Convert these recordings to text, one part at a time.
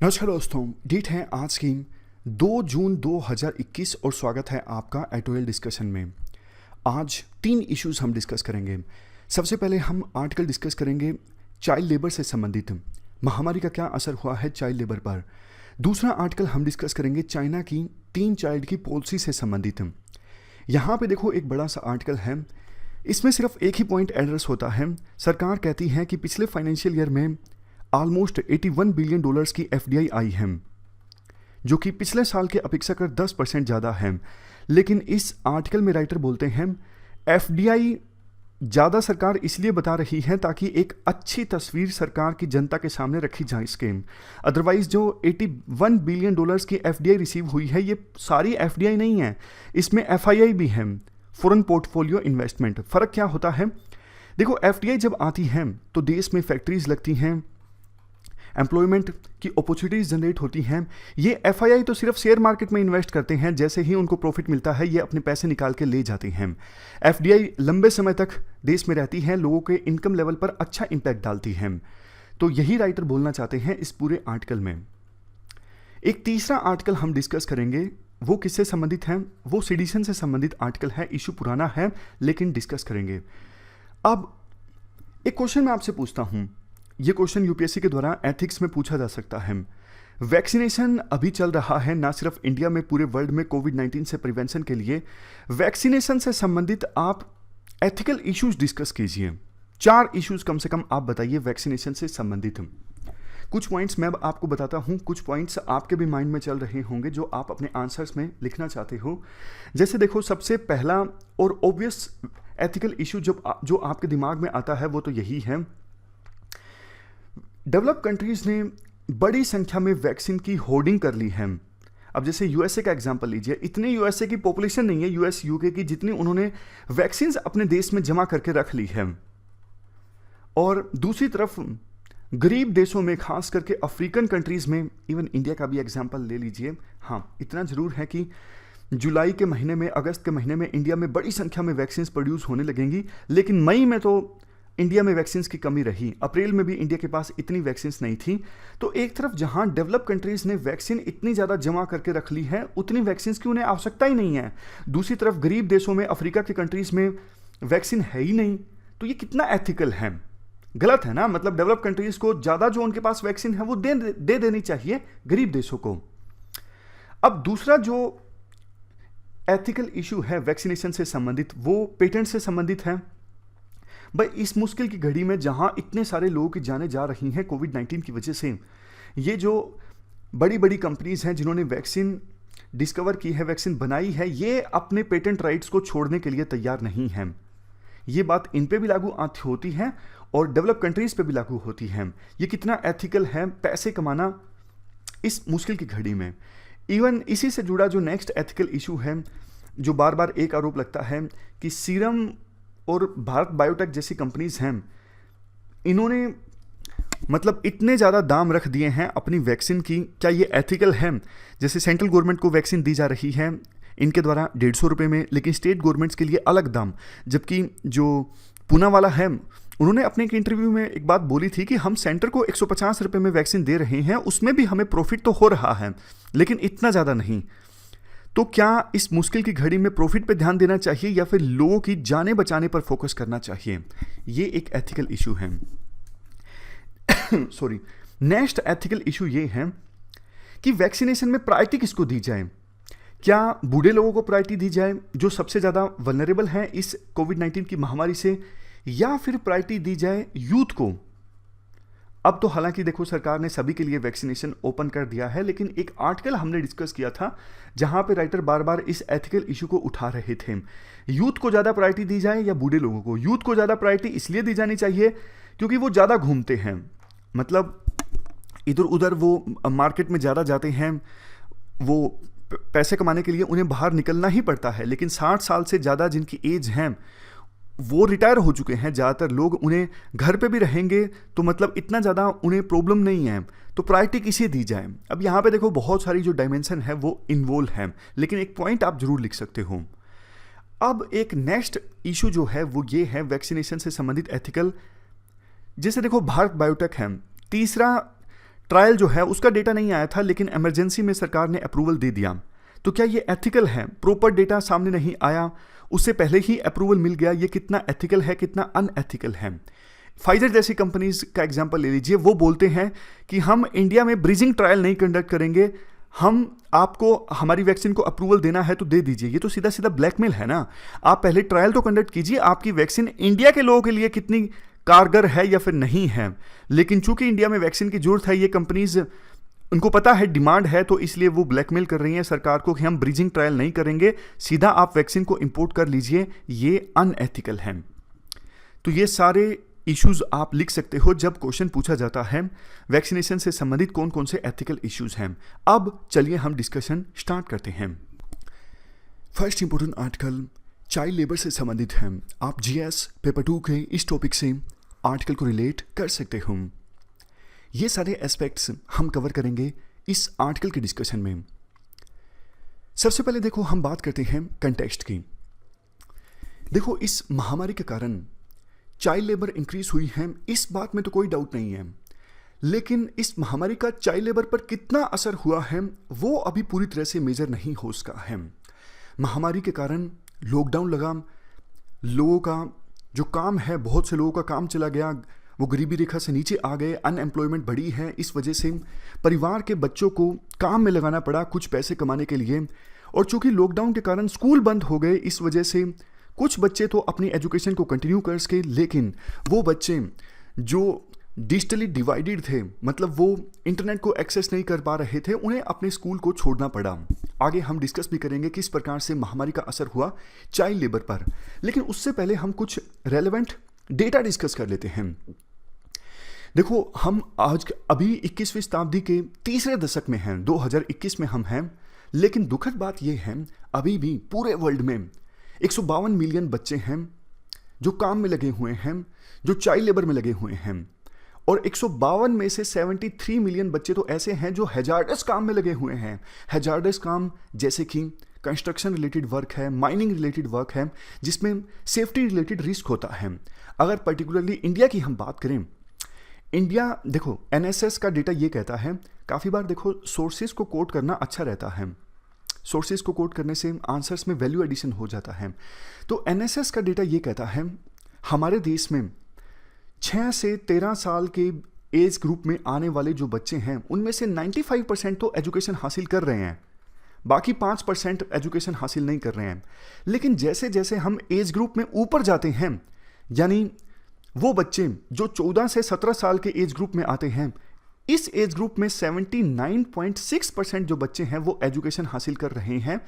नमस्कार दोस्तों, डेट है आज की 2 जून 2021 और स्वागत है आपका एटोयल डिस्कशन में। आज 3 इश्यूज हम डिस्कस करेंगे। सबसे पहले हम आर्टिकल डिस्कस करेंगे चाइल्ड लेबर से संबंधित, महामारी का क्या असर हुआ है चाइल्ड लेबर पर। दूसरा आर्टिकल हम डिस्कस करेंगे चाइना की 3 चाइल्ड की पॉलिसी से संबंधित। यहाँ पे देखो एक बड़ा सा आर्टिकल है, इसमें सिर्फ एक ही पॉइंट एड्रेस होता है। सरकार कहती है कि पिछले फाइनेंशियल ईयर में ऑलमोस्ट $81 बिलियन की FDI आई है, जो कि पिछले साल के अपेक्षाकृत 10% ज़्यादा है। लेकिन इस आर्टिकल में राइटर बोलते हैं FDI ज़्यादा सरकार इसलिए बता रही है ताकि एक अच्छी तस्वीर सरकार की जनता के सामने रखी जा सके। अदरवाइज जो $81 बिलियन की FDI रिसीव हुई है, ये सारी FDI नहीं है, इसमें FII भी है, फॉरेन पोर्टफोलियो इन्वेस्टमेंट। फ़र्क क्या होता है? देखो, FDI जब आती है तो देश में फैक्ट्रीज लगती हैं, एम्प्लॉयमेंट की अपॉर्चुनिटीज जनरेट होती हैं। ये FII तो सिर्फ शेयर मार्केट में इन्वेस्ट करते हैं, जैसे ही उनको प्रॉफिट मिलता है ये अपने पैसे निकाल के ले जाते हैं। FDI लंबे समय तक देश में रहती है, लोगों के इनकम लेवल पर अच्छा इंपैक्ट डालती है। तो यही राइटर बोलना चाहते हैं इस पूरे आर्टिकल में। एक तीसरा आर्टिकल हम डिस्कस करेंगे, वो किससे संबंधित है? वो सेडिशन से संबंधित आर्टिकल है। इशू पुराना है लेकिन डिस्कस करेंगे। अब एक क्वेश्चन मैं आपसे पूछता हूं, ये क्वेश्चन यूपीएससी के द्वारा एथिक्स में पूछा जा सकता है। वैक्सीनेशन अभी चल रहा है ना सिर्फ इंडिया में, पूरे वर्ल्ड में कोविड-19 से प्रिवेंशन के लिए। वैक्सीनेशन से संबंधित आप एथिकल इश्यूज डिस्कस कीजिए। 4 इश्यूज कम से कम आप बताइए वैक्सीनेशन से संबंधित। कुछ पॉइंट्स मैं आपको बताता हूं, कुछ पॉइंट्स आपके भी माइंड में चल रहे होंगे जो आप अपने आंसर्स में लिखना चाहते हो। जैसे देखो, सबसे पहला और ऑब्वियस एथिकल इशू जो आपके दिमाग में आता है वो तो यही है, डेवलप कंट्रीज ने बड़ी संख्या में वैक्सीन की होर्डिंग कर ली है। अब जैसे यूएसए का एग्जांपल लीजिए, इतनी यूएसए की पॉपुलेशन नहीं है यूएस यूके की जितनी उन्होंने वैक्सीन अपने देश में जमा करके रख ली है। और दूसरी तरफ गरीब देशों में, खास करके अफ्रीकन कंट्रीज में, इवन इंडिया का भी एग्जांपल ले लीजिए। हाँ, इतना जरूर है कि जुलाई के महीने में, अगस्त के महीने में इंडिया में बड़ी संख्या में वैक्सीन प्रोड्यूस होने लगेंगी, लेकिन मई में तो इंडिया में वैक्सीन की कमी रही। अप्रैल में भी इंडिया के पास इतनी वैक्सीन नहीं थी। तो एक तरफ जहां डेवलप कंट्रीज ने वैक्सीन इतनी ज़्यादा जमा करके रख ली है, उतनी वैक्सीन की उन्हें आवश्यकता ही नहीं है। दूसरी तरफ गरीब देशों में, अफ्रीका के कंट्रीज में वैक्सीन है ही नहीं। तो ये कितना एथिकल है? गलत है ना। मतलब डेवलप कंट्रीज को ज़्यादा जो उनके पास वैक्सीन है वो दे देनी चाहिए गरीब देशों को। अब दूसरा जो एथिकल इशू है वैक्सीनेशन से संबंधित, वो पेटेंट से संबंधित है। भाई, इस मुश्किल की घड़ी में जहां इतने सारे लोगों की जानें जा रही हैं कोविड-19 की वजह से, ये जो बड़ी बड़ी कंपनीज हैं जिन्होंने वैक्सीन डिस्कवर की है, वैक्सीन बनाई है, ये अपने पेटेंट राइट्स को छोड़ने के लिए तैयार नहीं हैं। ये बात इन पे भी लागू होती है और डेवलप कंट्रीज पे भी लागू होती है। ये कितना एथिकल है पैसे कमाना इस मुश्किल की घड़ी में। इवन इसी से जुड़ा जो नेक्स्ट एथिकल इशू है, जो बार बार एक आरोप लगता है कि सीरम और भारत बायोटेक जैसी कंपनीज हैं, इन्होंने मतलब इतने ज़्यादा दाम रख दिए हैं अपनी वैक्सीन की, क्या ये एथिकल है? जैसे सेंट्रल गवर्नमेंट को वैक्सीन दी जा रही है इनके द्वारा 150 रुपये में, लेकिन स्टेट गवर्नमेंट्स के लिए अलग दाम। जबकि जो पूना वाला है, उन्होंने अपने एक इंटरव्यू में एक बात बोली थी कि हम सेंटर को 150 रुपये में वैक्सीन दे रहे हैं, उसमें भी हमें प्रॉफिट तो हो रहा है लेकिन इतना ज़्यादा नहीं। तो क्या इस मुश्किल की घड़ी में प्रॉफिट पे ध्यान देना चाहिए या फिर लोगों की जानें बचाने पर फोकस करना चाहिए? ये एक एथिकल इशू है। सॉरी, नेक्स्ट एथिकल इशू ये है कि वैक्सीनेशन में प्रायोरिटी किसको दी जाए? क्या बूढ़े लोगों को प्रायोरिटी दी जाए जो सबसे ज़्यादा वल्नरेबल हैं इस कोविड-19 की महामारी से, या फिर प्रायोरिटी दी जाए यूथ को? अब तो हालांकि देखो, सरकार ने सभी के लिए वैक्सीनेशन ओपन कर दिया है, लेकिन एक आर्टिकल हमने डिस्कस किया था जहां पे राइटर बार बार इस एथिकल इशू को उठा रहे थे। यूथ को ज़्यादा प्रायोरिटी दी जाए या बूढ़े लोगों को? यूथ को ज़्यादा प्रायोरिटी इसलिए दी जानी चाहिए क्योंकि वो ज़्यादा घूमते हैं, मतलब इधर उधर वो मार्केट में ज़्यादा जाते हैं, वो पैसे कमाने के लिए उन्हें बाहर निकलना ही पड़ता है। लेकिन 60 साल से ज़्यादा जिनकी एज है वो रिटायर हो चुके हैं ज़्यादातर लोग, उन्हें घर पे भी रहेंगे तो मतलब इतना ज़्यादा उन्हें प्रॉब्लम नहीं है। तो प्रायोरिटी किसे दी जाए? अब यहाँ पे देखो बहुत सारी जो डायमेंशन है वो इन्वॉल्व है, लेकिन एक पॉइंट आप जरूर लिख सकते हो। अब एक नेक्स्ट इशू जो है वो ये है वैक्सीनेशन से संबंधित एथिकल। जैसे देखो भारत बायोटेक है, तीसरा ट्रायल जो है उसका डेटा नहीं आया था, लेकिन इमरजेंसी में सरकार ने अप्रूवल दे दिया। तो क्या ये एथिकल है? प्रॉपर डेटा सामने नहीं आया, उससे पहले ही अप्रूवल मिल गया, ये कितना एथिकल है, कितना अनएथिकल है? फाइजर जैसी कंपनीज का एग्जांपल ले लीजिए, वो बोलते हैं कि हम इंडिया में ब्रिजिंग ट्रायल नहीं कंडक्ट करेंगे, हम आपको हमारी वैक्सीन को अप्रूवल देना है तो दे दीजिए। ये तो सीधा सीधा ब्लैकमेल है ना। आप पहले ट्रायल तो कंडक्ट कीजिए, आपकी वैक्सीन इंडिया के लोगों के लिए कितनी कारगर है या फिर नहीं है। लेकिन चूंकि इंडिया में वैक्सीन की जरूरत है, ये कंपनीज उनको पता है डिमांड है, तो इसलिए वो ब्लैकमेल कर रही हैं सरकार को कि हम ब्रिजिंग ट्रायल नहीं करेंगे, सीधा आप वैक्सीन को इंपोर्ट कर लीजिए। ये अनएथिकल है। तो ये सारे इश्यूज आप लिख सकते हो जब क्वेश्चन पूछा जाता है वैक्सीनेशन से संबंधित कौन कौन से एथिकल इश्यूज हैं। अब चलिए हम डिस्कशन स्टार्ट करते हैं। First important article child labour से संबंधित है। आप जीएस पेपर 2 के इस टॉपिक से आर्टिकल को रिलेट कर सकते हो। ये सारे एस्पेक्ट्स हम कवर करेंगे इस आर्टिकल के डिस्कशन में। सबसे पहले देखो हम बात करते हैं कंटेक्स्ट की। देखो इस महामारी के कारण चाइल्ड लेबर इंक्रीज हुई है, इस बात में तो कोई डाउट नहीं है। लेकिन इस महामारी का चाइल्ड लेबर पर कितना असर हुआ है वो अभी पूरी तरह से मेजर नहीं हो सका है। महामारी के कारण लॉकडाउन लगा, लोगों का जो काम है, बहुत से लोगों का काम चला गया, वो गरीबी रेखा से नीचे आ गए, अनएम्प्लॉयमेंट बढ़ी है। इस वजह से परिवार के बच्चों को काम में लगाना पड़ा कुछ पैसे कमाने के लिए। और चूंकि लॉकडाउन के कारण स्कूल बंद हो गए, इस वजह से कुछ बच्चे तो अपनी एजुकेशन को कंटिन्यू कर सके, लेकिन वो बच्चे जो डिजिटली डिवाइडेड थे, मतलब वो इंटरनेट को एक्सेस नहीं कर पा रहे थे, उन्हें अपने स्कूल को छोड़ना पड़ा। आगे हम डिस्कस भी करेंगे किस प्रकार से महामारी का असर हुआ चाइल्ड लेबर पर। लेकिन उससे पहले हम कुछ रेलेवेंट डेटा डिस्कस कर लेते हैं। देखो हम आज अभी 21वीं शताब्दी के तीसरे दशक में हैं, 2021 में हम हैं। लेकिन दुखद बात यह है अभी भी पूरे वर्ल्ड में 152 मिलियन बच्चे हैं जो काम में लगे हुए हैं, जो चाइल्ड लेबर में लगे हुए हैं। और 152 में से 73 मिलियन बच्चे तो ऐसे हैं जो हैजार्डस काम में लगे हुए हैं। हैजार्डस काम जैसे कि कंस्ट्रक्शन रिलेटेड वर्क है, माइनिंग रिलेटेड वर्क है, जिसमें सेफ्टी रिलेटेड रिस्क होता है। अगर पर्टिकुलरली इंडिया की हम बात करें, इंडिया देखो एनएसएस का डेटा ये कहता है, काफ़ी बार देखो सोर्सेज को कोट करना अच्छा रहता है, सोर्सेज को कोट करने से आंसर्स में वैल्यू एडिशन हो जाता है। तो एनएसएस का डेटा ये कहता है हमारे देश में 6 से 13 साल के एज ग्रुप में आने वाले जो बच्चे हैं उनमें से 95% तो एजुकेशन हासिल कर रहे हैं, बाकी 5% एजुकेशन हासिल नहीं कर रहे हैं। लेकिन जैसे जैसे हम एज ग्रुप में ऊपर जाते हैं, यानी वो बच्चे जो 14 से 17 साल के एज ग्रुप में आते हैं, इस एज ग्रुप में 79.6% जो बच्चे हैं वो एजुकेशन हासिल कर रहे हैं,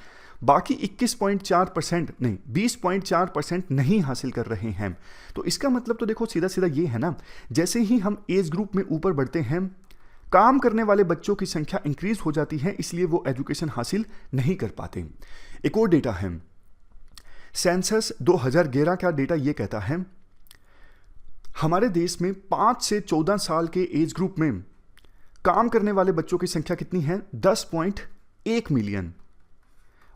बाकी 21.4% नहीं 20.4% नहीं हासिल कर रहे हैं। तो इसका मतलब तो देखो सीधा सीधा ये है ना, जैसे ही हम एज ग्रुप में ऊपर बढ़ते हैं, काम करने वाले बच्चों की संख्या इंक्रीज हो जाती है, इसलिए वो एजुकेशन हासिल नहीं कर पाते। एक और डेटा है, सेंसस 2011 का डेटा ये कहता है हमारे देश में 5 से 14 साल के एज ग्रुप में काम करने वाले बच्चों की संख्या कितनी है? 10.1 मिलियन।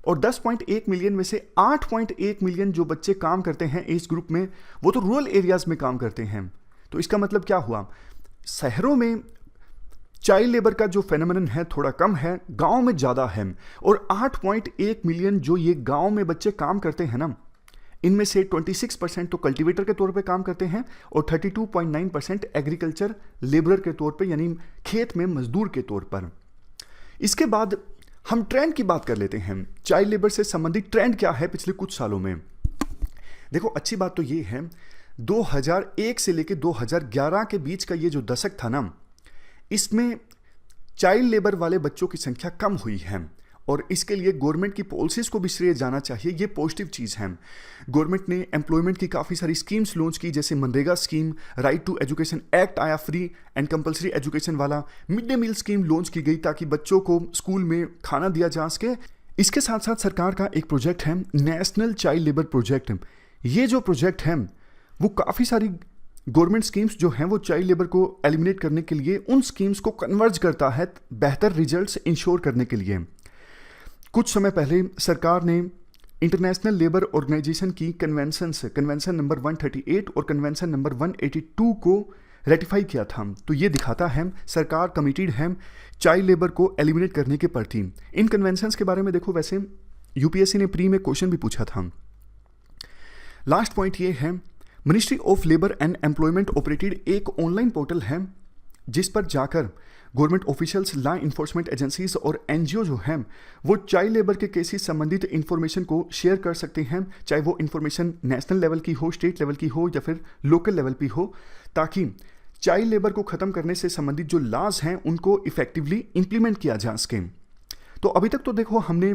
और 10.1 मिलियन में से 8.1 मिलियन जो बच्चे काम करते हैं एज ग्रुप में, वो तो रूरल एरियाज में काम करते हैं। तो इसका मतलब क्या हुआ? शहरों में चाइल्ड लेबर का जो फेनोमेनन है थोड़ा कम है, गांव में ज़्यादा है। और 8.1 मिलियन जो ये गांव में बच्चे काम करते हैं ना, इनमें से 26% तो कल्टीवेटर के तौर पे काम करते हैं और 32.9% एग्रीकल्चर लेबरर के तौर पे, यानी खेत में मजदूर के तौर पर। इसके बाद हम ट्रेंड की बात कर लेते हैं। चाइल्ड लेबर से संबंधित ट्रेंड क्या है पिछले कुछ सालों में? देखो अच्छी बात तो ये है, 2001 से लेकर 2011 के बीच का ये जो दशक था ना, इसमें चाइल्ड लेबर वाले बच्चों की संख्या कम हुई है। और इसके लिए गवर्नमेंट की पॉलिसीज़ को भी श्रेय जाना चाहिए, ये पॉजिटिव चीज़ है। गवर्नमेंट ने एम्प्लॉयमेंट की काफ़ी सारी स्कीम्स लॉन्च की, जैसे मनरेगा scheme, right to education act आया फ्री एंड कंपलसरी एजुकेशन वाला, mid day meal scheme launch की गई ताकि बच्चों को स्कूल में खाना दिया जा सके। इसके साथ साथ सरकार का एक प्रोजेक्ट है नेशनल चाइल्ड लेबर प्रोजेक्ट। ये जो प्रोजेक्ट है वो काफ़ी सारी गवर्नमेंट स्कीम्स जो हैं वो चाइल्ड लेबर को एलिमिनेट करने के लिए उन स्कीम्स को कन्वर्ज करता है बेहतर रिजल्ट्स इंश्योर करने के लिए। कुछ समय पहले सरकार ने इंटरनेशनल लेबर ऑर्गेनाइजेशन की कन्वेंशन नंबर 138 और कन्वेंशन नंबर 182 को रेटिफाई किया था। तो ये दिखाता है सरकार कमिटेड है चाइल्ड लेबर को एलिमिनेट करने के प्रति। इन कन्वेंशंस के बारे में देखो, वैसे यूपीएससी ने प्री में क्वेश्चन भी पूछा था। लास्ट पॉइंट ये है, ministry of labour and employment operated एक ऑनलाइन पोर्टल है जिस पर जाकर government officials, law enforcement agencies और एनजीओ जो हैं वो चाइल्ड लेबर के केसेस संबंधित इंफॉर्मेशन को शेयर कर सकते हैं, चाहे वो इंफॉर्मेशन नेशनल लेवल की हो, स्टेट लेवल की हो या फिर लोकल लेवल की हो, ताकि चाइल्ड लेबर को खत्म करने से संबंधित जो लॉज हैं उनको इफेक्टिवली इंप्लीमेंट किया जा सके। तो अभी तक तो देखो हमने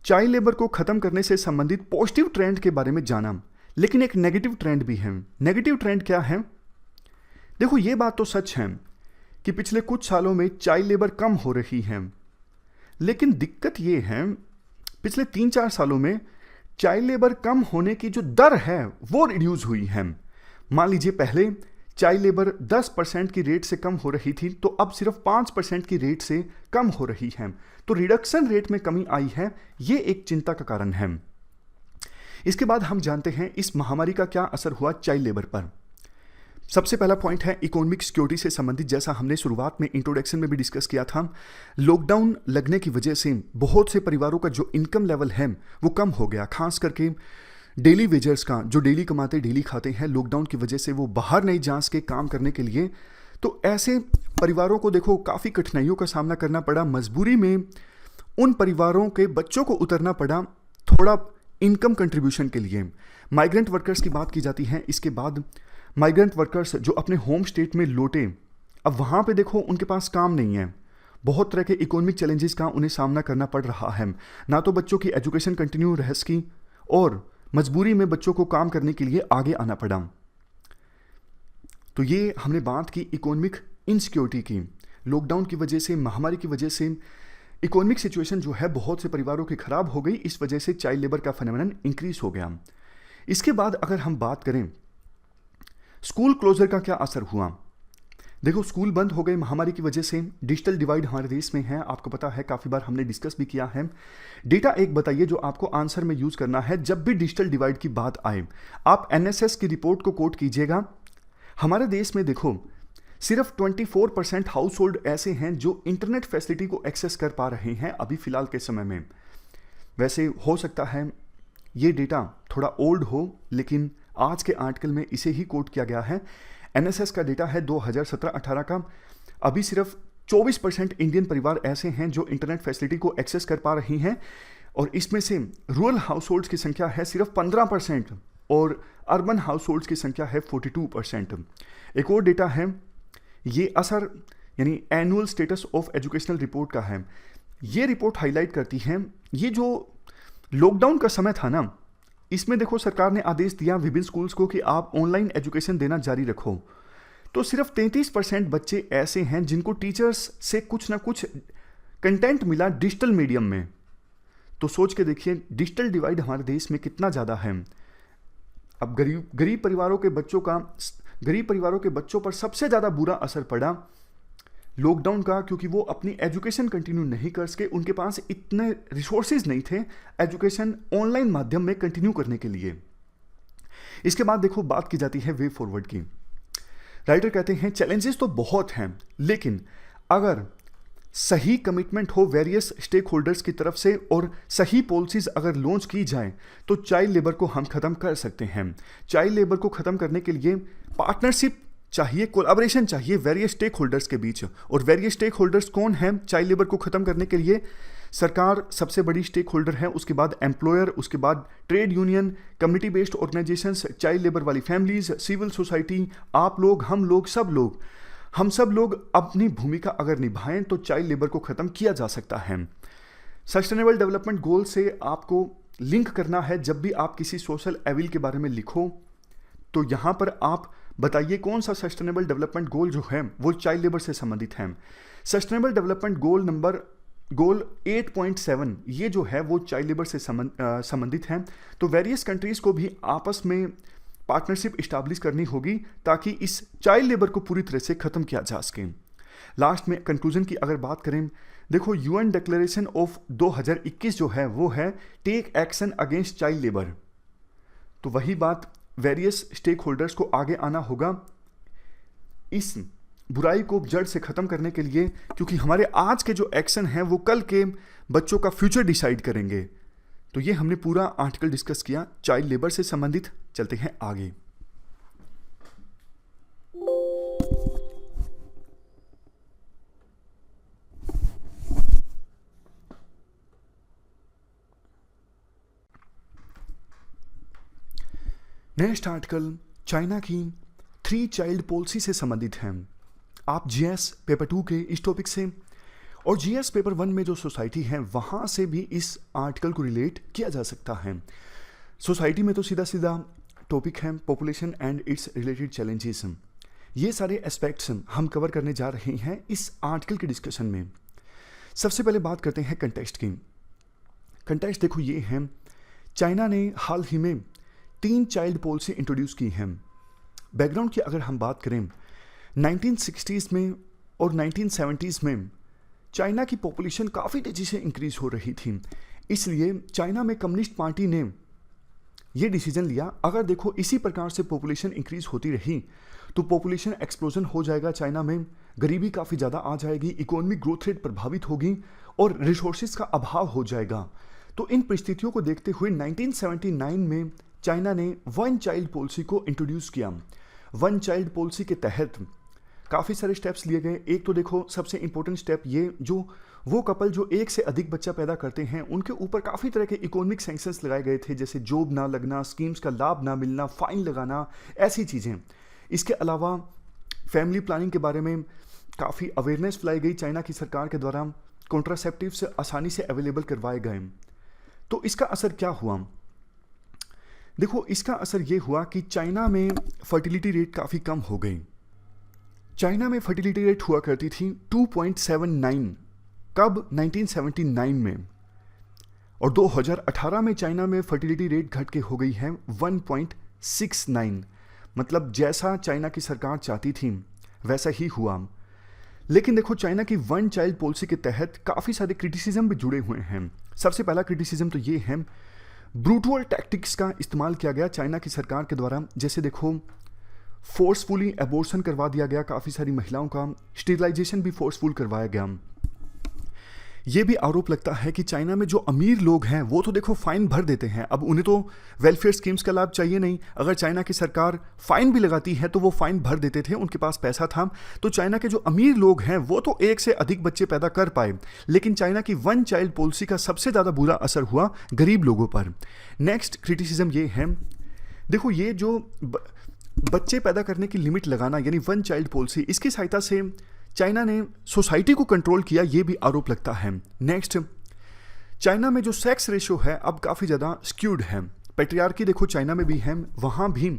चाइल्ड लेबर को खत्म करने से संबंधित पॉजिटिव ट्रेंड के बारे में जाना, लेकिन एक नेगेटिव ट्रेंड भी है। नेगेटिव ट्रेंड क्या है? देखो ये बात तो सच है कि पिछले कुछ सालों में चाइल्ड लेबर कम हो रही है, लेकिन दिक्कत ये है पिछले 3-4 सालों में चाइल्ड लेबर कम होने की जो दर है वो रिड्यूस हुई है। मान लीजिए पहले चाइल्ड लेबर 10% की रेट से कम हो रही थी, तो अब सिर्फ 5% की रेट से कम हो रही है। तो रिडक्शन रेट में कमी आई है, ये एक चिंता का कारण है। इसके बाद हम जानते हैं इस महामारी का क्या असर हुआ चाइल्ड लेबर पर। सबसे पहला पॉइंट है इकोनॉमिक सिक्योरिटी से संबंधित। जैसा हमने शुरुआत में इंट्रोडक्शन में भी डिस्कस किया था, लॉकडाउन लगने की वजह से बहुत से परिवारों का जो इनकम लेवल है वो कम हो गया, खास करके डेली वेजर्स का, जो डेली कमाते डेली खाते हैं, लॉकडाउन की वजह से वो बाहर नहीं जा सके काम करने के लिए। तो ऐसे परिवारों को देखो काफ़ी कठिनाइयों का सामना करना पड़ा, मजबूरी में उन परिवारों के बच्चों को उतरना पड़ा थोड़ा इनकम कंट्रीब्यूशन के लिए। माइग्रेंट वर्कर्स की बात की जाती है। इसके बाद माइग्रेंट वर्कर्स जो अपने होम स्टेट में लौटे, अब वहाँ पे देखो उनके पास काम नहीं है, बहुत तरह के इकोनॉमिक चैलेंजेस का उन्हें सामना करना पड़ रहा है। ना तो बच्चों की एजुकेशन कंटिन्यू रह सकी और मजबूरी में बच्चों को काम करने के लिए आगे आना पड़ा। तो ये हमने बात की इकोनॉमिक इनसिक्योरिटी की। लॉकडाउन की वजह से, महामारी की वजह से इकोनॉमिक सिचुएशन जो है बहुत से परिवारों की खराब हो गई, इस वजह से चाइल्ड लेबर का फेनोमेनन इंक्रीज हो गया। इसके बाद अगर हम बात करें स्कूल क्लोजर का क्या असर हुआ, देखो स्कूल बंद हो गए महामारी की वजह से। डिजिटल डिवाइड हमारे देश में है, आपको पता है, काफ़ी बार हमने डिस्कस भी किया है। डेटा एक बताइए जो आपको आंसर में यूज़ करना है जब भी डिजिटल डिवाइड की बात आए। आप एनएसएस की रिपोर्ट को कोट कीजिएगा। हमारे देश में देखो सिर्फ 24% हाउस होल्ड ऐसे हैं जो इंटरनेट फैसिलिटी को एक्सेस कर पा रहे हैं अभी फ़िलहाल के समय में। वैसे हो सकता है ये डेटा थोड़ा ओल्ड हो, लेकिन आज के आर्टिकल में इसे ही कोट किया गया है। एनएसएस का डेटा है 2017-18 का। अभी सिर्फ 24% इंडियन परिवार ऐसे हैं जो इंटरनेट फैसिलिटी को एक्सेस कर पा रही हैं, और इसमें से रूरल हाउस होल्ड्स की संख्या है सिर्फ 15% और अर्बन हाउस होल्ड्स की संख्या है 42%। एक और डेटा है, ये असर यानी annual status of educational report का है। ये रिपोर्ट हाईलाइट करती है, ये जो लॉकडाउन का समय था ना, इसमें देखो सरकार ने आदेश दिया विभिन्न स्कूल्स को कि आप ऑनलाइन एजुकेशन देना जारी रखो। तो सिर्फ 33% बच्चे ऐसे हैं जिनको टीचर्स से कुछ ना कुछ कंटेंट मिला डिजिटल मीडियम में। तो सोच के देखिए डिजिटल डिवाइड हमारे देश में कितना ज़्यादा है। अब गरीब परिवारों के बच्चों पर सबसे ज़्यादा बुरा असर पड़ा लॉकडाउन का, क्योंकि वो अपनी एजुकेशन कंटिन्यू नहीं कर सके, उनके पास इतने रिसोर्सेज नहीं थे एजुकेशन ऑनलाइन माध्यम में कंटिन्यू करने के लिए। इसके बाद देखो बात की जाती है वे फॉरवर्ड की। राइटर कहते हैं चैलेंजेस तो बहुत हैं, लेकिन अगर सही कमिटमेंट हो वेरियस स्टेक होल्डर्स की तरफ से और सही पॉलिसीज अगर लॉन्च की जाए तो चाइल्ड लेबर को हम खत्म कर सकते हैं। चाइल्ड लेबर को खत्म करने के लिए पार्टनरशिप चाहिए, कोलैबोरेशन चाहिए वेरियस स्टेक होल्डर्स के बीच। और वेरियस स्टेक होल्डर्स कौन हैं चाइल्ड लेबर को खत्म करने के लिए? सरकार सबसे बड़ी स्टेक होल्डर है, उसके बाद एम्प्लॉयर, उसके बाद trade union, community based organisations, child labour वाली फैमिलीज, सिविल सोसाइटी, आप लोग, हम सब लोग अपनी भूमिका अगर निभाएं तो चाइल्ड लेबर को खत्म किया जा सकता है। सस्टेनेबल डेवलपमेंट गोल से आपको लिंक करना है। जब भी आप किसी सोशल एविल के बारे में लिखो तो यहाँ पर आप बताइए कौन सा सस्टेनेबल डेवलपमेंट गोल जो है वो चाइल्ड लेबर से संबंधित है। सस्टेनेबल डेवलपमेंट गोल 8.7 ये जो है वो चाइल्ड लेबर से संबंधित है। तो वेरियस कंट्रीज को भी आपस में पार्टनरशिप इस्टेब्लिश करनी होगी ताकि इस चाइल्ड लेबर को पूरी तरह से ख़त्म किया जा सके। लास्ट में कंक्लूजन की अगर बात करें, देखो यूएन डिक्लेरेशन ऑफ 2021 जो है वो है take action against child labour. तो वही बात वेरियस स्टेक होल्डर्स को आगे आना होगा। इस बुराई को जड़ से ख़त्म करने के लिए, क्योंकि हमारे आज के जो एक्शन हैं वो कल के बच्चों का फ्यूचर डिसाइड करेंगे। तो ये हमने पूरा आर्टिकल डिस्कस किया चाइल्ड लेबर से संबंधित। चलते हैं आगे। नेक्स्ट आर्टिकल चाइना की 3 चाइल्ड पॉलिसी से संबंधित है। आप जीएस पेपर 2 के इस टॉपिक से और जीएस पेपर 1 में जो सोसाइटी है वहाँ से भी इस आर्टिकल को रिलेट किया जा सकता है। सोसाइटी में तो सीधा सीधा टॉपिक है population and it's related challenges. ये सारे एस्पेक्ट्स हम कवर करने जा रहे हैं इस आर्टिकल के डिस्कशन में। सबसे पहले बात करते हैं कंटेक्स्ट की। कंटेक्स्ट देखो ये है, चाइना ने हाल ही में 3 चाइल्ड पॉलिसी इंट्रोड्यूस की हैं। बैकग्राउंड की अगर हम बात करें, 1960s में और 1970s में चाइना की पॉपुलेशन काफ़ी तेज़ी से इंक्रीज़ हो रही थी। इसलिए चाइना में कम्युनिस्ट पार्टी ने ये डिसीजन लिया, अगर देखो इसी प्रकार से पॉपुलेशन इंक्रीज़ होती रही तो पॉपुलेशन एक्सप्लोजन हो जाएगा, चाइना में गरीबी काफ़ी ज़्यादा आ जाएगी, इकोनॉमिक ग्रोथ रेट प्रभावित होगी और रिसोर्सेज का अभाव हो जाएगा। तो इन परिस्थितियों को देखते हुए 1979 में चाइना ने 1 चाइल्ड पॉलिसी को इंट्रोड्यूस किया। 1 चाइल्ड पॉलिसी के तहत काफ़ी सारे स्टेप्स लिए गए। एक तो देखो सबसे इंपॉर्टेंट स्टेप ये, जो वो कपल जो एक से अधिक बच्चा पैदा करते हैं उनके ऊपर काफ़ी तरह के इकोनॉमिक सैंक्शंस लगाए गए थे, जैसे जॉब ना लगना, स्कीम्स का लाभ ना मिलना, फाइन लगाना, ऐसी चीज़ें। इसके अलावा फैमिली प्लानिंग के बारे में काफ़ी अवेयरनेस फैलाई गई चाइना की सरकार के द्वारा, कॉन्ट्रासेप्टिव्स आसानी से अवेलेबल करवाए गए। तो इसका असर क्या हुआ? देखो इसका असर ये हुआ कि चाइना में फर्टिलिटी रेट काफ़ी कम हो गई। चाइना में फर्टिलिटी रेट हुआ करती थी 2.79, कब? 1979 में। और 2018 में चाइना में फर्टिलिटी रेट घट के हो गई है 1.69। मतलब जैसा चाइना की सरकार चाहती थी वैसा ही हुआ। लेकिन देखो चाइना की 1 चाइल्ड पॉलिसी के तहत काफ़ी सारे क्रिटिसिज्म भी जुड़े हुए हैं। सबसे पहला क्रिटिसिज्म तो ये है, ब्रूटल टैक्टिक्स का इस्तेमाल किया गया चाइना की सरकार के द्वारा। जैसे देखो फोर्सफुली एबॉर्शन करवा दिया गया काफ़ी सारी महिलाओं का, स्टेरिलाइजेशन भी फोर्सफुल करवाया गया। ये भी आरोप लगता है कि चाइना में जो अमीर लोग हैं वो तो देखो फाइन भर देते हैं, अब उन्हें तो वेलफेयर स्कीम्स का लाभ चाहिए नहीं। अगर चाइना की सरकार फाइन भी लगाती है तो वो फाइन भर देते थे, उनके पास पैसा था। तो चाइना के जो अमीर लोग हैं वो तो एक से अधिक बच्चे पैदा कर पाए, लेकिन चाइना की 1 चाइल्ड पॉलिसी का सबसे ज़्यादा बुरा असर हुआ गरीब लोगों पर। नेक्स्ट क्रिटिसिज्म ये है, देखो ये जो बच्चे पैदा करने की लिमिट लगाना यानी 1 चाइल्ड पॉलिसी, इसकी सहायता से चाइना ने सोसाइटी को कंट्रोल किया, ये भी आरोप लगता है। नेक्स्ट, चाइना में जो सेक्स रेशियो है अब काफ़ी ज़्यादा स्क्यूड है। पैट्रियार्की देखो चाइना में भी है, वहाँ भी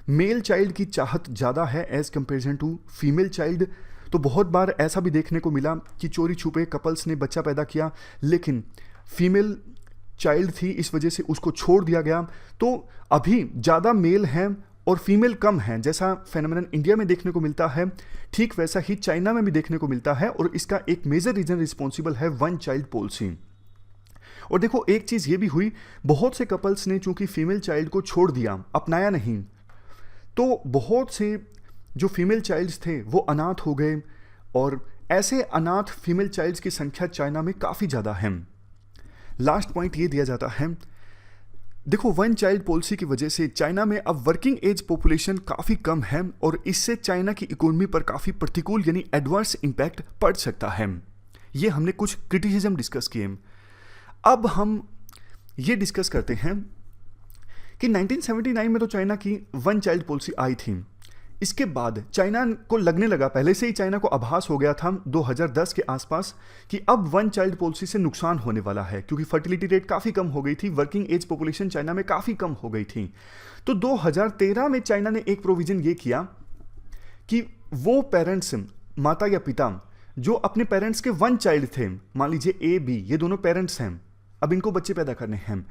मेल चाइल्ड की चाहत ज़्यादा है as comparison to female child. तो बहुत बार ऐसा भी देखने को मिला कि चोरी छुपे कपल्स ने बच्चा पैदा किया, लेकिन फीमेल चाइल्ड थी इस वजह से उसको छोड़ दिया गया। तो अभी ज़्यादा मेल हैं और फीमेल कम हैं, जैसा फेनोमेनन इंडिया में देखने को मिलता है ठीक वैसा ही चाइना में भी देखने को मिलता है। और इसका एक मेजर रीजन रिस्पॉन्सिबल है 1 चाइल्ड पॉलिसी। और देखो एक चीज़ ये भी हुई, बहुत से कपल्स ने चूंकि फीमेल चाइल्ड को छोड़ दिया, अपनाया नहीं, तो बहुत से जो फीमेल चाइल्ड्स थे वो अनाथ हो गए। और ऐसे अनाथ फीमेल चाइल्ड्स की संख्या चाइना में काफ़ी ज़्यादा है। लास्ट पॉइंट ये दिया जाता है, देखो 1 चाइल्ड पॉलिसी की वजह से चाइना में अब वर्किंग एज पॉपुलेशन काफ़ी कम है और इससे चाइना की इकोनॉमी पर काफ़ी प्रतिकूल यानी एडवर्स इम्पैक्ट पड़ सकता है। ये हमने कुछ क्रिटिसिज्म डिस्कस किए। अब हम ये डिस्कस करते हैं कि 1979 में तो चाइना की 1 चाइल्ड पॉलिसी आई थी। इसके बाद चाइना को लगने लगा, पहले से ही चाइना को आभास हो गया था 2010 के आसपास कि अब 1 चाइल्ड पॉलिसी से नुकसान होने वाला है, क्योंकि फर्टिलिटी रेट काफ़ी कम हो गई थी, वर्किंग एज पॉपुलेशन चाइना में काफ़ी कम हो गई थी। तो 2013 में चाइना ने एक प्रोविज़न ये किया कि वो पेरेंट्स, माता या पिता जो अपने पेरेंट्स के 1 चाइल्ड थे, मान लीजिए ए बी, ये दोनों पेरेंट्स हैं, अब इनको बच्चे पैदा करने हैं,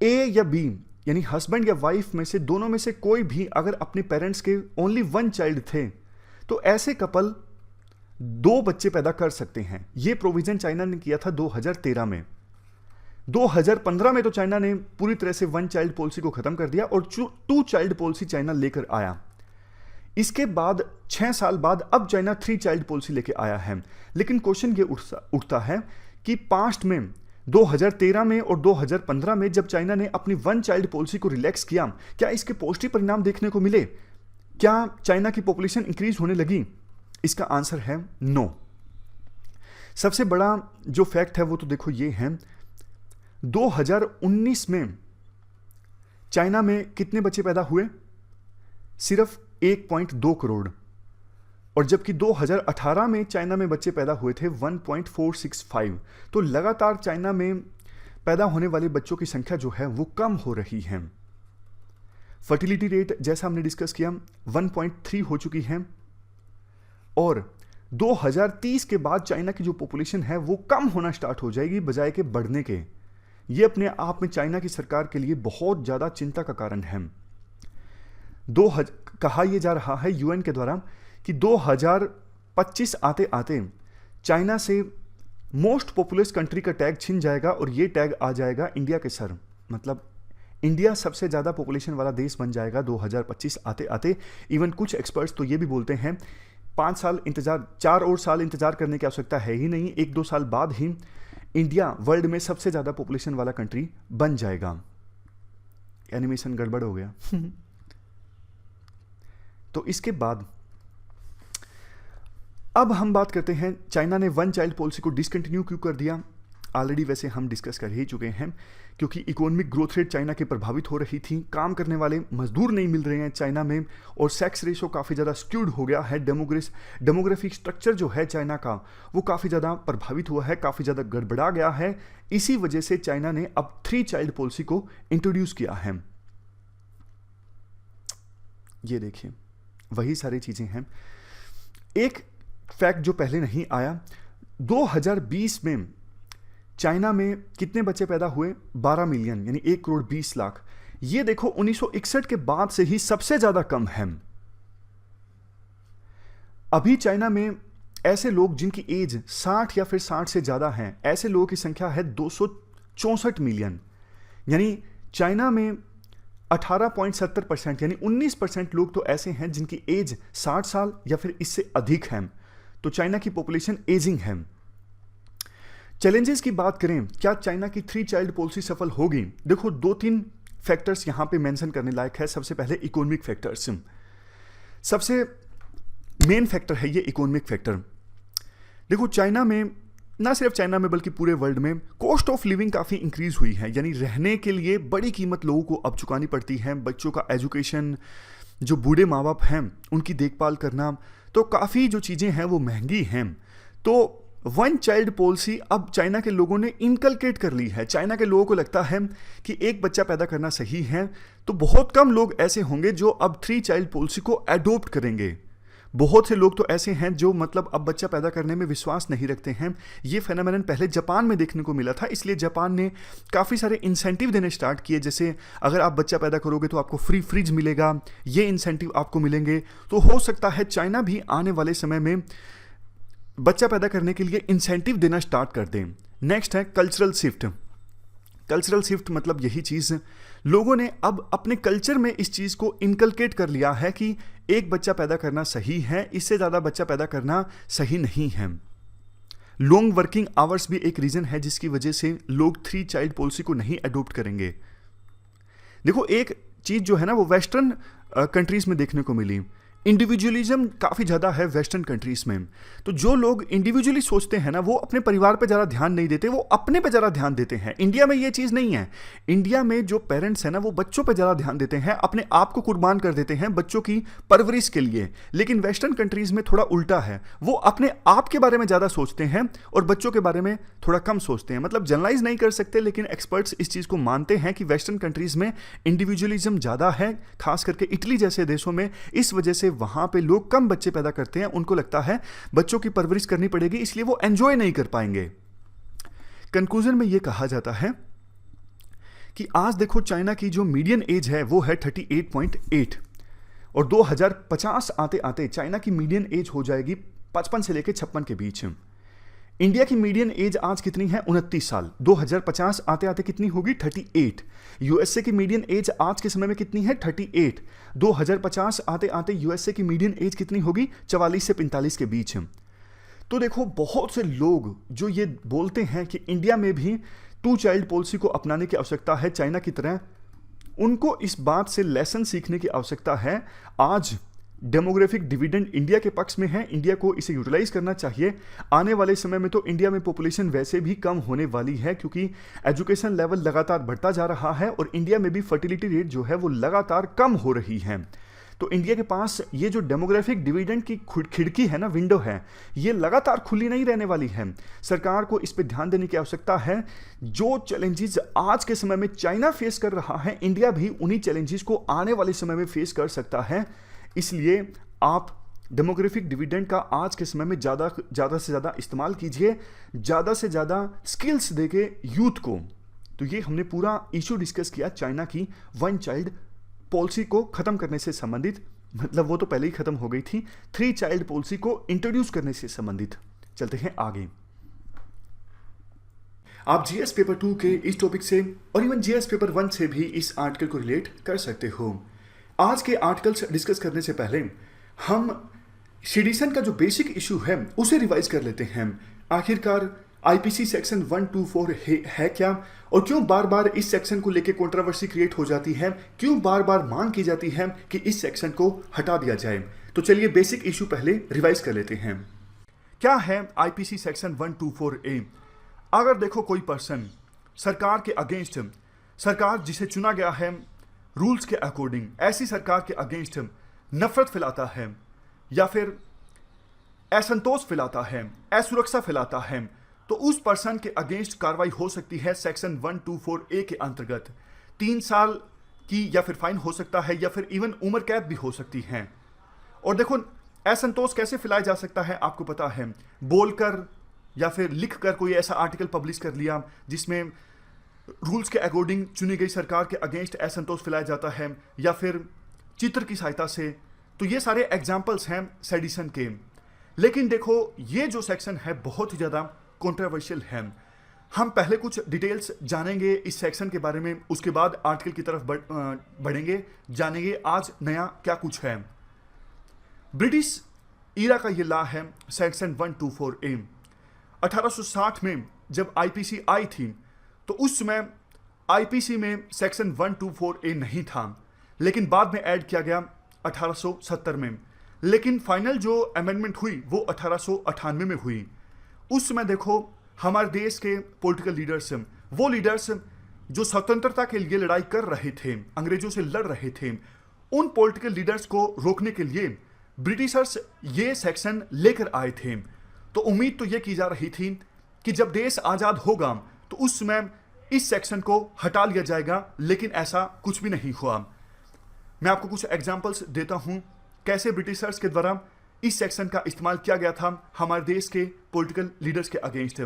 ए या बी यानी हस्बैंड या वाइफ में से दोनों में से कोई भी अगर अपने पेरेंट्स के ओनली 1 चाइल्ड थे तो ऐसे कपल 2 बच्चे पैदा कर सकते हैं। यह प्रोविजन चाइना ने किया था 2013 में। 2015 में तो चाइना ने पूरी तरह से 1 चाइल्ड पॉलिसी को खत्म कर दिया और 2 चाइल्ड पॉलिसी चाइना लेकर आया। इसके बाद 6 साल बाद अब चाइना 3 चाइल्ड पॉलिसी लेके आया है। लेकिन क्वेश्चन ये उठता है कि पास्ट में 2013 में और 2015 में जब चाइना ने अपनी 1 चाइल्ड पॉलिसी को रिलैक्स किया, क्या इसके पॉजिटिव परिणाम देखने को मिले? क्या चाइना की पॉपुलेशन इंक्रीज होने लगी? इसका आंसर है नो। सबसे बड़ा जो फैक्ट है वो तो देखो ये है, 2019 में चाइना में कितने बच्चे पैदा हुए? सिर्फ 1.2 करोड़। और जबकि 2018 में चाइना में बच्चे पैदा हुए थे 1.465। तो लगातार चाइना में पैदा होने वाले बच्चों की संख्या जो है वो कम हो रही है। फर्टिलिटी रेट जैसा हमने डिस्कस किया 1.3 हो चुकी है, और 2030 के बाद चाइना की जो पॉपुलेशन है वो कम होना स्टार्ट हो जाएगी बजाय के बढ़ने के। ये अपने आप में चाइना की सरकार के लिए बहुत ज़्यादा चिंता का कारण है। कहा यह जा रहा है यूएन के द्वारा कि 2025 आते आते चाइना से मोस्ट पॉपुलस कंट्री का टैग छिन जाएगा और ये टैग आ जाएगा इंडिया के सर। मतलब इंडिया सबसे ज़्यादा पॉपुलेशन वाला देश बन जाएगा 2025 आते आते। इवन कुछ एक्सपर्ट्स तो ये भी बोलते हैं 5 साल इंतजार, 4 और साल इंतजार करने की आवश्यकता है ही नहीं, 1-2 साल बाद ही इंडिया वर्ल्ड में सबसे ज़्यादा पॉपुलेशन वाला कंट्री बन जाएगा। एनिमेशन गड़बड़ हो गया। तो इसके बाद अब हम बात करते हैं चाइना ने 1 चाइल्ड पॉलिसी को डिसकंटिन्यू क्यों कर दिया। ऑलरेडी वैसे हम डिस्कस कर ही चुके हैं, क्योंकि इकोनॉमिक ग्रोथ रेट चाइना के प्रभावित हो रही थी, काम करने वाले मजदूर नहीं मिल रहे हैं चाइना में, और सेक्स रेशो काफ़ी ज़्यादा स्क्यूड हो गया है। डेमोग्राफिक स्ट्रक्चर जो है चाइना का वो काफ़ी ज़्यादा प्रभावित हुआ है, काफ़ी ज़्यादा गड़बड़ा गया है। इसी वजह से चाइना ने अब 3 चाइल्ड पॉलिसी को इंट्रोड्यूस किया है। ये देखिए वही सारी चीज़ें हैं। एक फैक्ट जो पहले नहीं आया, 2020 में चाइना में कितने बच्चे पैदा हुए? 12 मिलियन, यानी 1 करोड़ 20 लाख। ये देखो 1961 के बाद से ही सबसे ज्यादा कम है। अभी चाइना में ऐसे लोग जिनकी एज 60 या फिर 60 से ज्यादा हैं, ऐसे लोगों की संख्या है 264 मिलियन। यानी चाइना में 18.70% यानी 19% लोग तो ऐसे हैं जिनकी एज 60 साल या फिर इससे अधिक है। तो चाइना की पॉपुलेशन एजिंग है। चैलेंजेस की बात करें, क्या चाइना की 3 चाइल्ड पॉलिसी सफल होगी? देखो 2-3 फैक्टर्स यहां पे मेंशन करने लायक है। सबसे पहले इकोनॉमिक फैक्टर्स, सबसे मेन फैक्टर है ये इकोनॉमिक फैक्टर। देखो चाइना में, ना सिर्फ चाइना में बल्कि पूरे वर्ल्ड में कॉस्ट ऑफ लिविंग काफ़ी इंक्रीज हुई है, यानी रहने के लिए बड़ी कीमत लोगों को अब चुकानी पड़ती है। बच्चों का एजुकेशन, जो बूढ़े माँ बाप हैं उनकी देखभाल करना, तो काफ़ी जो चीज़ें हैं वो महंगी हैं। तो 1 चाइल्ड पॉलिसी अब चाइना के लोगों ने इनकलकेट कर ली है। चाइना के लोगों को लगता है कि एक बच्चा पैदा करना सही है, तो बहुत कम लोग ऐसे होंगे जो अब 3 चाइल्ड पॉलिसी को एडोप्ट करेंगे। बहुत से लोग तो ऐसे हैं जो मतलब अब बच्चा पैदा करने में विश्वास नहीं रखते हैं। ये फेनोमेनन पहले जापान में देखने को मिला था, इसलिए जापान ने काफ़ी सारे इंसेंटिव देने स्टार्ट किए। जैसे अगर आप बच्चा पैदा करोगे तो आपको फ्री फ्रिज मिलेगा, ये इंसेंटिव आपको मिलेंगे। तो हो सकता है चाइना भी आने वाले समय में बच्चा पैदा करने के लिए इंसेंटिव देना स्टार्ट कर दें। नेक्स्ट है कल्चरल शिफ्ट। कल्चरल शिफ्ट मतलब यही चीज़, लोगों ने अब अपने कल्चर में इस चीज़ को इनकलकेट कर लिया है कि एक बच्चा पैदा करना सही है, इससे ज़्यादा बच्चा पैदा करना सही नहीं है। लॉन्ग वर्किंग आवर्स भी एक रीज़न है जिसकी वजह से लोग 3 चाइल्ड पॉलिसी को नहीं अडोप्ट करेंगे। देखो एक चीज़ जो है ना वो वेस्टर्न कंट्रीज़ में देखने को मिली, इंडिविजुअलिज्म काफ़ी ज़्यादा है वेस्टर्न कंट्रीज़ में। तो जो लोग इंडिविजुअली सोचते हैं ना वो अपने परिवार पे ज़्यादा ध्यान नहीं देते, वो अपने पे ज़्यादा ध्यान देते हैं। इंडिया में ये चीज़ नहीं है। इंडिया में जो पेरेंट्स हैं ना वो बच्चों पे ज़्यादा ध्यान देते हैं, अपने आप को कुर्बान कर देते हैं बच्चों की परवरिश के लिए। लेकिन वेस्टर्न कंट्रीज़ में थोड़ा उल्टा है, वो अपने आप के बारे में ज़्यादा सोचते हैं और बच्चों के बारे में थोड़ा कम सोचते हैं। मतलब जनरलाइज नहीं कर सकते, लेकिन एक्सपर्ट्स इस चीज़ को मानते हैं कि वेस्टर्न कंट्रीज़ में इंडिविजुअलिज्म ज़्यादा है, खास करके इटली जैसे देशों में। इस वजह से वहाँ पे लोग कम बच्चे पैदा करते हैं, उनको लगता है बच्चों की परवरिश करनी पड़ेगी, इसलिए वो एंजॉय नहीं कर पाएंगे। कंक्लूजन में यह कहा जाता है कि आज देखो चाइना की जो मीडियन एज है वो है 38.8 और 2050 आते आते चाइना की मीडियन एज हो जाएगी 55 से लेकर 56 के बीच। इंडिया की मीडियन एज आज कितनी है? 29 साल। 2050 आते आते कितनी होगी? 38। यूएसए की मीडियन एज आज के समय में कितनी है? 38। 2050 आते आते यूएसए की मीडियन एज कितनी होगी? 44 से 45 के बीच। तो देखो, बहुत से लोग जो ये बोलते हैं कि इंडिया में भी 2 चाइल्ड पॉलिसी को अपनाने की आवश्यकता है चाइना की तरह, उनको इस बात से लेसन सीखने की आवश्यकता है। आज डेमोग्राफिक डिविडेंड इंडिया के पक्ष में है, इंडिया को इसे यूटिलाइज करना चाहिए। आने वाले समय में तो इंडिया में पॉपुलेशन वैसे भी कम होने वाली है, क्योंकि एजुकेशन लेवल लगातार बढ़ता जा रहा है और इंडिया में भी फर्टिलिटी रेट जो है वो लगातार कम हो रही है। तो इंडिया के पास ये जो डेमोग्राफिक डिविडेंड की खिड़की है ना, विंडो है, ये लगातार खुली नहीं रहने वाली है। सरकार को इस पर ध्यान देने की आवश्यकता है। जो चैलेंजेस आज के समय में चाइना फेस कर रहा है, इंडिया भी उन्हीं चैलेंजेस को आने वाले समय में फेस कर सकता है। इसलिए आप डेमोग्राफिक डिविडेंड का आज के समय में ज़्यादा से ज़्यादा इस्तेमाल कीजिए, ज़्यादा से ज़्यादा स्किल्स देके यूथ को। तो ये हमने पूरा इशू डिस्कस किया चाइना की 1 चाइल्ड पॉलिसी को ख़त्म करने से संबंधित, मतलब वो तो पहले ही ख़त्म हो गई थी। 3 चाइल्ड पॉलिसी को इंट्रोड्यूस करने से संबंधित। चलते हैं आगे। आप जीएस पेपर 2 के इस टॉपिक से और इवन जीएस पेपर 1 से भी इस आर्टिकल को रिलेट कर सकते हो। आज के आर्टिकल्स डिस्कस करने से पहले हम सेडिशन का जो बेसिक इशू है उसे रिवाइज कर लेते हैं। आखिरकार आईपीसी सेक्शन 124 है क्या, और क्यों बार बार इस सेक्शन को लेकर कंट्रोवर्सी क्रिएट हो जाती है, क्यों बार बार मांग की जाती है कि इस सेक्शन को हटा दिया जाए। तो चलिए बेसिक इशू पहले रिवाइज कर लेते हैं। क्या है आईपीसी सेक्शन 124A? अगर देखो कोई पर्सन सरकार के अगेंस्ट, सरकार जिसे चुना गया है रूल्स के अकॉर्डिंग, ऐसी सरकार के अगेंस्ट नफरत फैलाता है या फिर असंतोष फैलाता है, असुरक्षा फैलाता है, तो उस पर्सन के अगेंस्ट कार्रवाई हो सकती है सेक्शन 124A के अंतर्गत। 3 साल की या फिर फाइन हो सकता है या फिर इवन उम्र कैद भी हो सकती है। और देखो, असंतोष कैसे फैलाया जा सकता है आपको पता है, बोलकर या फिर लिखकर कोई ऐसा आर्टिकल पब्लिश कर लिया जिसमें रूल्स के अकॉर्डिंग चुनी गई सरकार के अगेंस्ट असंतोष फैलाया जाता है, या फिर चित्र की सहायता से। तो ये सारे एग्जाम्पल्स हैं सेडिशन के। लेकिन देखो, ये जो सेक्शन है बहुत ही ज़्यादा कंट्रोवर्शियल है। हम पहले कुछ डिटेल्स जानेंगे इस सेक्शन के बारे में, उसके बाद आर्टिकल की तरफ बढ़ेंगे, जानेंगे आज नया क्या कुछ है। ब्रिटिश ईरा का ये लॉ है सेक्शन 124A। 1860 में जब आईपीसी आई थी तो उस समय आईपीसी में सेक्शन 124A नहीं था, लेकिन बाद में ऐड किया गया 1870 में। लेकिन फाइनल जो अमेंडमेंट हुई वो 1898 में हुई। उस समय देखो, हमारे देश के पॉलिटिकल लीडर्स, वो लीडर्स जो स्वतंत्रता के लिए लड़ाई कर रहे थे, अंग्रेजों से लड़ रहे थे, उन पॉलिटिकल लीडर्स को रोकने के लिए ब्रिटिशर्स ये सेक्शन लेकर आए थे। तो उम्मीद तो ये की जा रही थी कि जब देश आज़ाद होगा तो उस समय इस सेक्शन को हटा लिया जाएगा, लेकिन ऐसा कुछ भी नहीं हुआ। मैं आपको कुछ एग्जाम्पल्स देता हूं कैसे ब्रिटिशर्स के द्वारा इस सेक्शन का इस्तेमाल किया गया था हमारे देश के पॉलिटिकल लीडर्स के अगेंस्ट।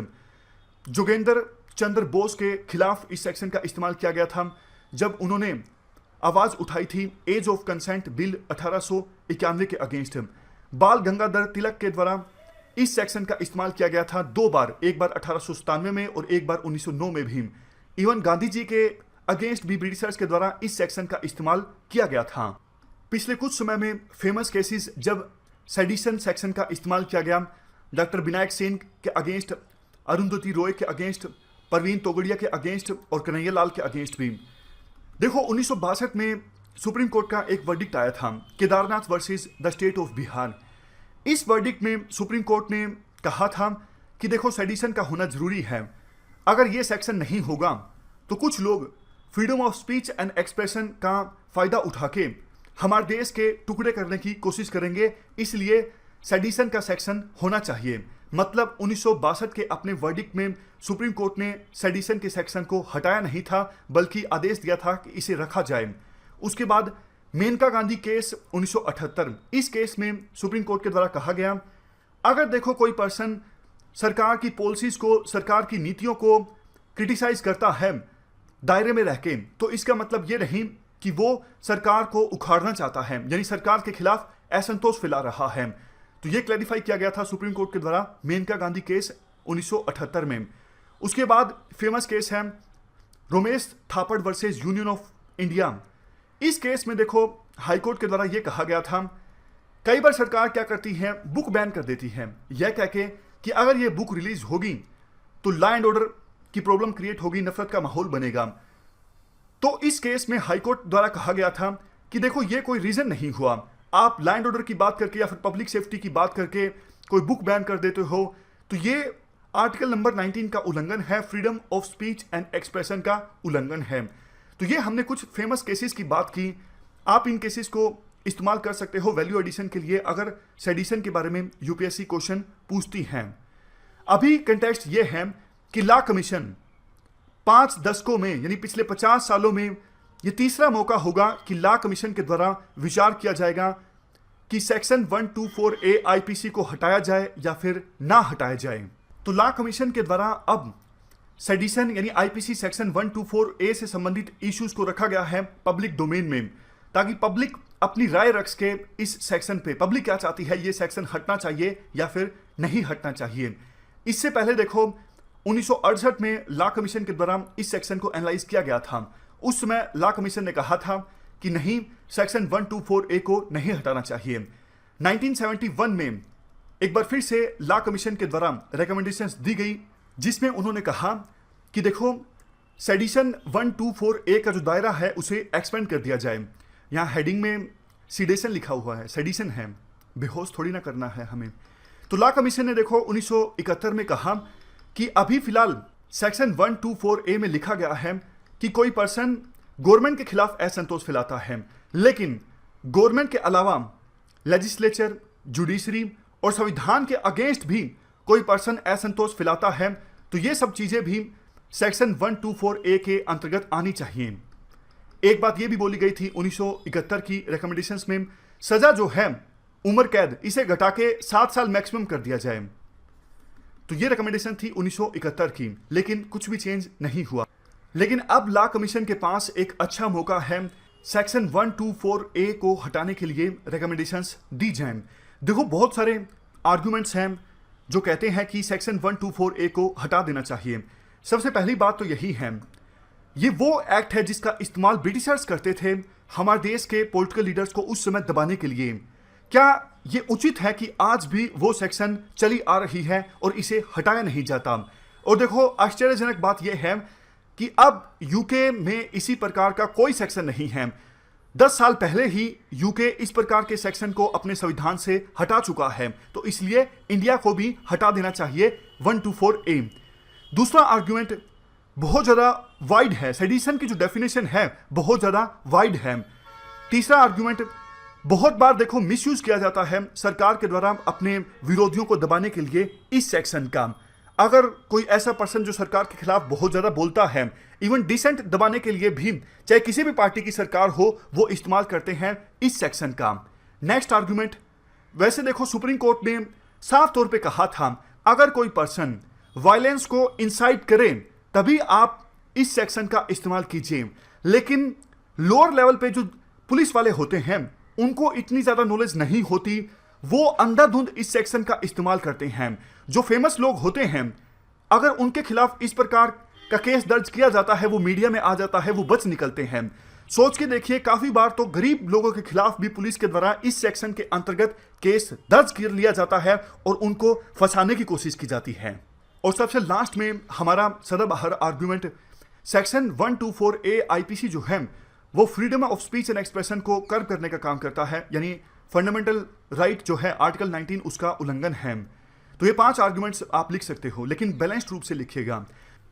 जोगेंद्र चंद्र बोस के खिलाफ इस सेक्शन का इस्तेमाल किया गया था जब उन्होंने आवाज़ उठाई थी एज ऑफ कंसेंट बिल 1891 के अगेंस्ट। बाल गंगाधर तिलक के द्वारा इस सेक्शन का इस्तेमाल किया गया था 2 बार, एक बार 1897 में और एक बार 1909 में भी। इवन गांधी जी के अगेंस्ट भी ब्रिटिशर्स के द्वारा इस सेक्शन का इस्तेमाल किया गया था। पिछले कुछ समय में फेमस केसेस जब सेडिशन सेक्शन का इस्तेमाल किया गया, डॉक्टर विनायक सेन के अगेंस्ट, अरुंधति रॉय के अगेंस्ट, परवीन तोगड़िया के अगेंस्ट और कन्हैया लाल के अगेंस्ट भी। देखो, 1962 में सुप्रीम कोर्ट का एक वर्डिक्ट आया था, Kedarnath versus the state of Bihar. इस वर्डिक्ट में सुप्रीम कोर्ट ने कहा था कि देखो, सेडिशन का होना जरूरी है। अगर ये सेक्शन नहीं होगा तो कुछ लोग freedom of speech and expression का फायदा उठा के हमारे देश के टुकड़े करने की कोशिश करेंगे, इसलिए सेडिशन का सेक्शन होना चाहिए। मतलब 1962 के अपने वर्डिक्ट में सुप्रीम कोर्ट ने सेडिशन के सेक्शन को हटाया नहीं था, बल्कि आदेश दिया था कि इसे रखा जाए। उसके बाद मेनका गांधी केस 1978, इस केस में सुप्रीम कोर्ट के द्वारा कहा गया, अगर देखो कोई पर्सन सरकार की पॉलिसीज को, सरकार की नीतियों को क्रिटिसाइज करता है दायरे में रह के, तो इसका मतलब ये नहीं कि वो सरकार को उखाड़ना चाहता है, यानी सरकार के खिलाफ असंतोष फैला रहा है। तो ये क्लैरिफाई किया गया था सुप्रीम कोर्ट के द्वारा मेनका गांधी केस 1978 में। उसके बाद फेमस केस है Romesh Thappar versus union of India. इस केस में देखो हाईकोर्ट के द्वारा यह कहा गया था, कई बार सरकार क्या करती है, बुक बैन कर देती है, यह कह के कि अगर ये बुक रिलीज होगी तो लॉ एंड ऑर्डर की प्रॉब्लम क्रिएट होगी, नफरत का माहौल बनेगा। तो इस केस में हाईकोर्ट द्वारा कहा गया था कि देखो ये कोई रीजन नहीं हुआ, आप लॉ एंड ऑर्डर की बात करके या फिर पब्लिक सेफ्टी की बात करके कोई बुक बैन कर देते हो, तो ये आर्टिकल नंबर 19 का उल्लंघन है, freedom of speech and expression का उल्लंघन है। तो ये हमने कुछ फेमस केसेस की बात की, आप इन केसेस को इस्तेमाल कर सकते हो वैल्यू एडिशन के लिए अगर सेडिशन के बारे में यूपीएससी क्वेश्चन पूछती है। अभी कंटेक्स्ट ये है कि लॉ कमीशन 5 दशकों में यानी पिछले 50 सालों में ये तीसरा मौका होगा कि लॉ कमीशन के द्वारा विचार किया जाएगा कि सेक्शन 124A आईपीसी को हटाया जाए या फिर ना हटाया जाए। तो लॉ कमीशन के द्वारा अब सेडिशन यानी आईपीसी सेक्शन 124A से संबंधित इश्यूज को रखा गया है पब्लिक डोमेन में, ताकि पब्लिक अपनी राय रख के इस सेक्शन पे पब्लिक क्या चाहती है, ये सेक्शन हटना चाहिए या फिर नहीं हटना चाहिए। इससे पहले देखो 1968 में लॉ कमीशन के द्वारा इस सेक्शन को एनालाइज किया गया था। उस समय लॉ कमीशन ने कहा था कि नहीं, सेक्शन 124A को नहीं हटाना चाहिए। 1971 में एक बार फिर से लॉ कमीशन के द्वारा रिकमेंडेशंस दी गई, जिसमें उन्होंने कहा कि देखो सेडिशन 124A का जो दायरा है उसे एक्सपेंड कर दिया जाए। यहाँ हेडिंग में सीडेशन लिखा हुआ है, सेडिशन है, बेहोश थोड़ी ना करना है हमें। तो लॉ कमीशन ने देखो 1971 में कहा कि अभी फिलहाल सेक्शन 124A में लिखा गया है कि कोई पर्सन गवर्नमेंट के खिलाफ असंतोष फैलाता है, लेकिन गवर्नमेंट के अलावा लेजिस्लेचर, जुडिशरी और संविधान के अगेंस्ट भी कोई पर्सन असंतोष फैलाता है, तो ये सब चीजें भी सेक्शन 124A के अंतर्गत आनी चाहिए। एक बात ये भी बोली गई थी 1971 की रिकमेंडेशंस में, सजा जो है उम्र कैद इसे घटा के 7 साल मैक्सिमम कर दिया जाए। तो ये रिकमेंडेशन थी 1971 की, लेकिन कुछ भी चेंज नहीं हुआ। लेकिन अब लॉ कमीशन के पास एक अच्छा मौका है सेक्शन 124A को हटाने के लिए रिकमेंडेशंस दी जाएं। देखो बहुत सारे आर्गुमेंट्स हैं जो कहते हैं कि सेक्शन 124A को हटा देना चाहिए। सबसे पहली बात तो यही है, ये वो एक्ट है जिसका इस्तेमाल ब्रिटिशर्स करते थे हमारे देश के पॉलिटिकल लीडर्स को उस समय दबाने के लिए। क्या ये उचित है कि आज भी वो सेक्शन चली आ रही है और इसे हटाया नहीं जाता? और देखो आश्चर्यजनक बात यह है कि अब यूके में इसी प्रकार का कोई सेक्शन नहीं है। 10 साल पहले ही यूके इस प्रकार के सेक्शन को अपने संविधान से हटा चुका है, तो इसलिए इंडिया को भी हटा देना चाहिए 124A। दूसरा आर्गुमेंट बहुत ज्यादा वाइड है, सेडिशन की जो डेफिनेशन है बहुत ज्यादा वाइड है। तीसरा आर्गुमेंट, बहुत बार देखो मिसयूज किया जाता है सरकार के द्वारा अपने विरोधियों को दबाने के लिए इस सेक्शन का। अगर कोई ऐसा पर्सन जो सरकार के खिलाफ बहुत ज्यादा बोलता है, इवन डिसेंट दबाने के लिए भी, चाहे किसी भी पार्टी की सरकार हो, वो इस्तेमाल करते हैं इस सेक्शन का। नेक्स्ट आर्गुमेंट, वैसे देखो सुप्रीम कोर्ट ने साफ तौर पे कहा था अगर कोई पर्सन वायलेंस को इंसाइट करे तभी आप इस सेक्शन का इस्तेमाल कीजिए, लेकिन लोअर लेवल पे जो पुलिस वाले होते हैं उनको इतनी ज्यादा नॉलेज नहीं होती, वो अंधाधुंध इस सेक्शन का इस्तेमाल करते हैं। जो फेमस लोग होते हैं अगर उनके खिलाफ इस प्रकार का केस दर्ज किया जाता है, वो मीडिया में आ जाता है, वो बच निकलते हैं। सोच के देखिए, काफी बार तो गरीब लोगों के खिलाफ भी पुलिस के द्वारा इस सेक्शन के अंतर्गत केस दर्ज कर लिया जाता है और उनको फंसाने की कोशिश की जाती है। और सबसे लास्ट में हमारा सदाबहार आर्गुमेंट, सेक्शन 124A आईपीसी जो है वो freedom of speech and expression को कर्व करने का काम करता है, यानी फंडामेंटल राइट जो है आर्टिकल 19 उसका उल्लंघन है। तो ये 5 आर्गुमेंट्स आप लिख सकते हो, लेकिन बैलेंस्ड रूप से लिखिएगा।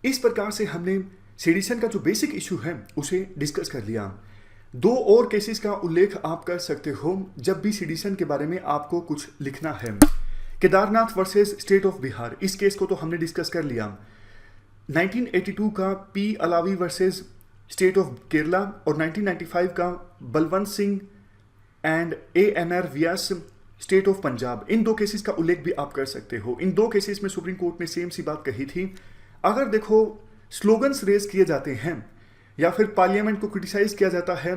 इस प्रकार से हमने सेडिशन का जो बेसिक इशू है उसे डिस्कस कर लिया। 2 और केसेस का उल्लेख आप कर सकते हो जब भी सेडिशन के बारे में आपको कुछ लिखना है। Kedarnath versus state of Bihar, इस केस को तो हमने डिस्कस कर लिया। 1982 का P अलावी versus state of Kerala और 1995 का Balwant Singh and ANR Vyas state of Punjab, in 2 cases का उल्लेख भी आप कर सकते हो। इन 2 केसेस में सुप्रीम कोर्ट ने सेम सी बात कही थी, अगर देखो स्लोगन्स रेज किए जाते हैं या फिर पार्लियामेंट को क्रिटिसाइज किया जाता है,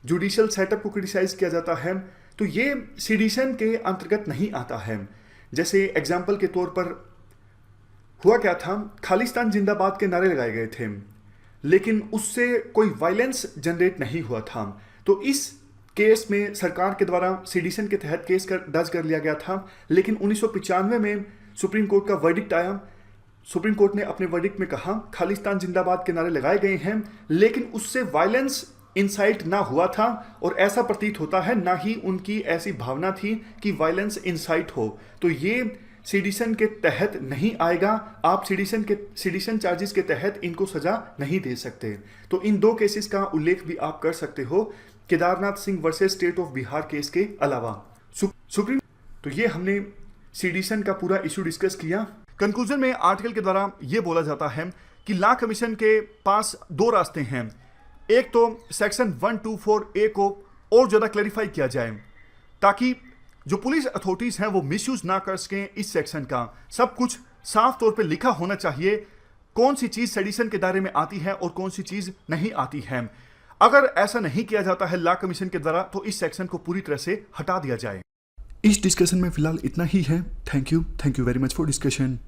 जुडिशियल सेटअप को क्रिटिसाइज किया जाता है, तो ये सेडिशन के अंतर्गत नहीं आता है। जैसे एग्जाम्पल के तौर पर हुआ क्या था, खालिस्तान जिंदाबाद के नारे लगाए गए थे, लेकिन उससे कोई वायलेंस जनरेट नहीं हुआ था। तो इस केस में सरकार के द्वारा सेडिशन के तहत केस दर्ज कर लिया गया था, लेकिन 1995 में सुप्रीम कोर्ट का वर्डिक्ट आया। सुप्रीम कोर्ट ने अपने वर्डिक्ट में कहा खालिस्तान जिंदाबाद के नारे लगाए गए हैं, लेकिन उससे वायलेंस इंसाइट ना हुआ था, और ऐसा प्रतीत होता है ना ही उनकी ऐसी भावना थी कि वायलेंस इंसाइट हो। तो ये सेडिशन के तहत नहीं आएगा। आप सेडिशन चार्जेस के तहत इनको सजा नहीं दे सकते। तो इन दो केसेस का उल्लेख भी आप कर सकते हो, Kedarnath Singh versus state of Bihar case के अलावा। सुप्रीम तो ये हमने सेडिशन का पूरा इशू डिस्कस किया। कंक्लूजन में आर्टिकल के द्वारा यह बोला जाता है कि लॉ कमीशन के पास दो रास्ते हैं। एक तो सेक्शन 124A को और ज्यादा क्लैरिफाई किया जाए, ताकि जो पुलिस अथॉरिटीज हैं वो मिसयूज ना कर सकें इस सेक्शन का। सब कुछ साफ तौर पे लिखा होना चाहिए, कौन सी चीज सेडिशन के दायरे में आती है और कौन सी चीज नहीं आती है। अगर ऐसा नहीं किया जाता है लॉ कमीशन के द्वारा, तो इस सेक्शन को पूरी तरह से हटा दिया जाए। इस डिस्कशन में फिलहाल इतना ही है। Thank you very much for discussion.